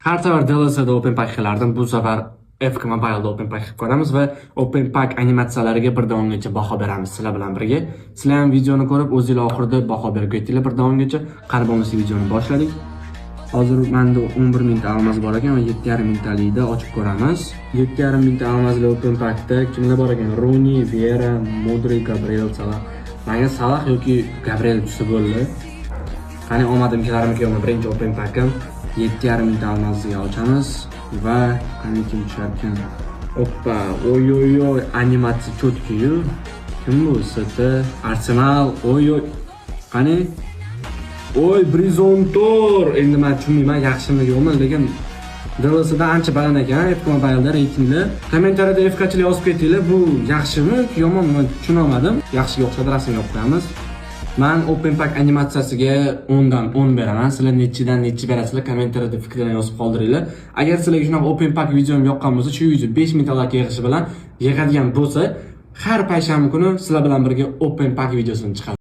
Har safar DLC'da open pack qilardim. Bu safar FK Mobile'da open pack qilib ko'ramiz va open pack animatsiyalariga birdavomgacha baho beramiz sizlar bilan birga. Sizlar ham videoni ko'rib, o'zingizlar oxirida baho berib ketdinglar birdavomgacha. Qani bo'lmasa videoni boshladik. Hozir menda 11 mingta almaz bor ekan va 7,5 mingtalikda ochib ko'ramiz. 7,5 mingta almazli open packda kimlar bor ekan? Rooney, Vieira, Modric, Gabriel, Salah. Menga Salah yoki Gabriel tushsa bo'ldi. Qani omadim kelarmikan birinchi open packim. 7,5 mingta almazga ochamiz va qani kim tusharkan? Oppa, oy animatsiya cho'tki-yu. Kim bu? Siti Arsenal, oy. Qani? Oy, Brizontor. Endi men tushunmayman, yaxshimi yo'qmi, lekin DLC'da ancha baland ekan, FK Mobile'da reytingli. Kommentariyada FK'chilar yozib ketinglar, bu yaxshimi, yomonmi tushuna olmadim. Yaxshiga o'xshadi, rasmga qo'yamiz. Men open pack animatsiyasiga 10 dan 10 beraman. Sizlar nechidan nechi berasizlar? Kommentariyada fikrlaringizni yozib qoldiringlar. Agar sizlarga shunaqa open pack videom yoqqan bo'lsa, shu video 5000 ta like yig'ishi bilan yig'adigan bo'lsa, har payshanba kuni sizlar bilan birga open pack videosini chiqaraman.